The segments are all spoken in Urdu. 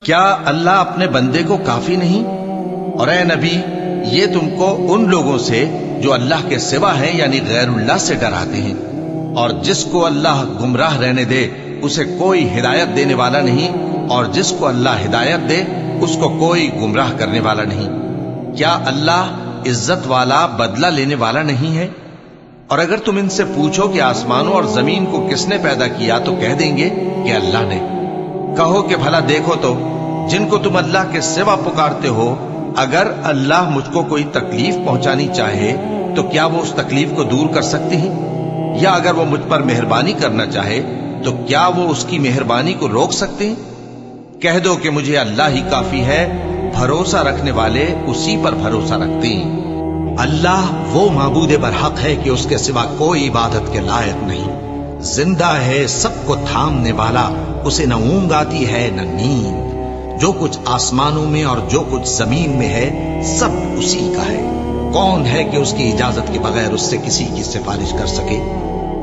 کیا اللہ اپنے بندے کو کافی نہیں؟ اور اے نبی، یہ تم کو ان لوگوں سے جو اللہ کے سوا ہیں یعنی غیر اللہ سے ڈراتے ہیں، اور جس کو اللہ گمراہ رہنے دے اسے کوئی ہدایت دینے والا نہیں، اور جس کو اللہ ہدایت دے اس کو کوئی گمراہ کرنے والا نہیں۔ کیا اللہ عزت والا بدلہ لینے والا نہیں ہے؟ اور اگر تم ان سے پوچھو کہ آسمانوں اور زمین کو کس نے پیدا کیا تو کہہ دیں گے کہ اللہ نے۔ کہو کہ بھلا دیکھو تو جن کو تم اللہ کے سوا پکارتے ہو، اگر اللہ مجھ کو کوئی تکلیف پہنچانی چاہے تو کیا وہ اس تکلیف کو دور کر سکتے ہیں؟ یا اگر وہ مجھ پر مہربانی کرنا چاہے تو کیا وہ اس کی مہربانی کو روک سکتے ہیں؟ کہہ دو کہ مجھے اللہ ہی کافی ہے، بھروسہ رکھنے والے اسی پر بھروسہ رکھتے ہیں۔ اللہ وہ معبود برحق ہے کہ اس کے سوا کوئی عبادت کے لائق نہیں، زندہ ہے، سب کو تھامنے والا، اسے نہ اونگ آتی ہے نہ نیند۔ جو کچھ آسمانوں میں اور جو کچھ زمین میں ہے سب اسی کا ہے۔ کون ہے کہ اس کی اجازت کے بغیر اس سے کسی کی سفارش کر سکے؟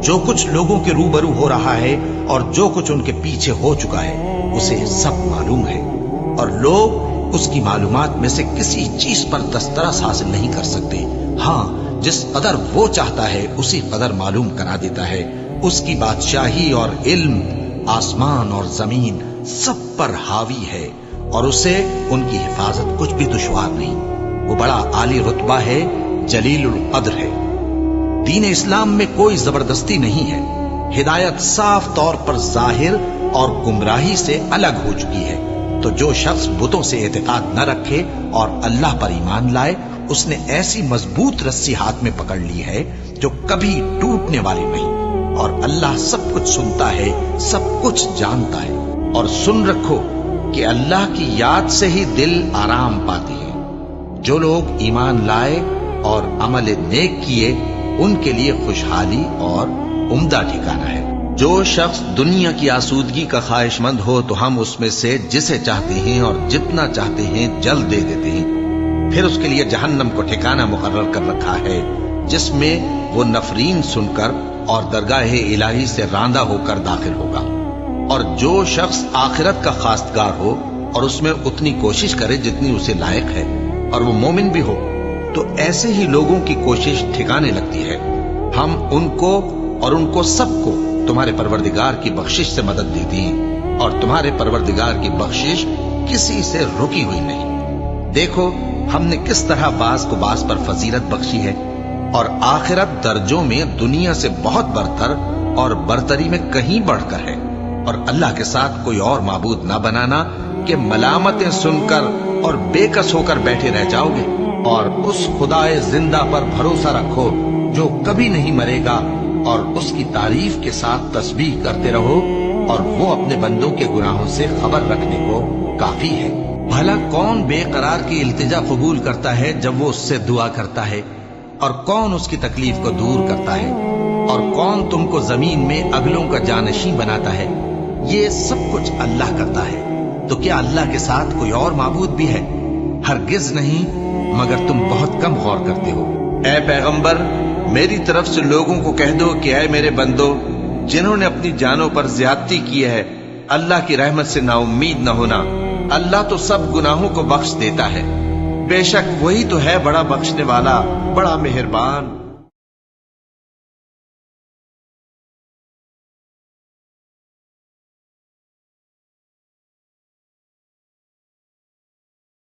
جو کچھ لوگوں کے روبرو ہو رہا ہے اور جو کچھ ان کے پیچھے ہو چکا ہے اسے سب معلوم ہے، اور لوگ اس کی معلومات میں سے کسی چیز پر دسترس حاصل نہیں کر سکتے۔ ہاں، جس قدر وہ چاہتا ہے اسی قدر معلوم کرا دیتا ہے۔ اس کی بادشاہی اور علم آسمان اور زمین سب پر حاوی ہے، اور اسے ان کی حفاظت کچھ بھی دشوار نہیں۔ وہ بڑا عالی رتبہ ہے، جلیل القدر ہے۔ دین اسلام میں کوئی زبردستی نہیں ہے، ہدایت صاف طور پر ظاہر اور گمراہی سے الگ ہو چکی ہے۔ تو جو شخص بتوں سے اعتقاد نہ رکھے اور اللہ پر ایمان لائے، اس نے ایسی مضبوط رسی ہاتھ میں پکڑ لی ہے جو کبھی ٹوٹنے والی نہیں، اور اللہ سب کچھ سنتا ہے، سب کچھ جانتا ہے۔ اور سن رکھو کہ اللہ کی یاد سے ہی دل آرام پاتے ہیں۔ جو لوگ ایمان لائے اور عمل نیک کیے ان کے لیے خوشحالی اور عمدہ ٹھکانہ ہے۔ جو شخص دنیا کی آسودگی کا خواہش مند ہو تو ہم اس میں سے جسے چاہتے ہیں اور جتنا چاہتے ہیں جلد دے دیتے ہیں۔ پھر اس کے لیے جہنم کو ٹھکانہ مقرر کر رکھا ہے، جس میں وہ نفرین سن کر اور درگاہ الہی سے راندہ ہو کر داخل ہوگا۔ اور جو شخص آخرت کا خواستگار ہو اور اس میں اتنی کوشش کرے جتنی اسے لائق ہے، اور وہ مومن بھی ہو، تو ایسے ہی لوگوں کی کوشش ٹھکانے لگتی ہے۔ ہم ان کو اور ان کو سب کو تمہارے پروردگار کی بخشش سے مدد دیتی ہیں، اور تمہارے پروردگار کی بخشش کسی سے رکی ہوئی نہیں۔ دیکھو ہم نے کس طرح بعض کو بعض پر فضیلت بخشی ہے، اور آخرت درجوں میں دنیا سے بہت برتر اور برتری میں کہیں بڑھ کر ہے۔ اور اللہ کے ساتھ کوئی اور معبود نہ بنانا کہ ملامتیں سن کر اور بے کس ہو کر بیٹھے رہ جاؤ گے، اور اس خدائے زندہ پر بھروسہ رکھو جو کبھی نہیں مرے گا، اور اس کی تعریف کے ساتھ تسبیح کرتے رہو، اور وہ اپنے بندوں کے گناہوں سے خبر رکھنے کو کافی ہے۔ بھلا کون بے قرار کی التجا قبول کرتا ہے جب وہ اس سے دعا کرتا ہے، اور کون اس کی تکلیف کو دور کرتا ہے، اور کون تم کو زمین میں اگلوں کا جانشین بناتا ہے؟ یہ سب کچھ اللہ کرتا ہے۔ تو کیا اللہ کے ساتھ کوئی اور معبود بھی ہے؟ ہرگز نہیں، مگر تم بہت کم غور کرتے ہو۔ اے پیغمبر، میری طرف سے لوگوں کو کہہ دو کہ اے میرے بندو، جنہوں نے اپنی جانوں پر زیادتی کی ہے، اللہ کی رحمت سے نا امید نہ ہونا۔ اللہ تو سب گناہوں کو بخش دیتا ہے، بے شک وہی تو ہے بڑا بخشنے والا، بڑا مہربان۔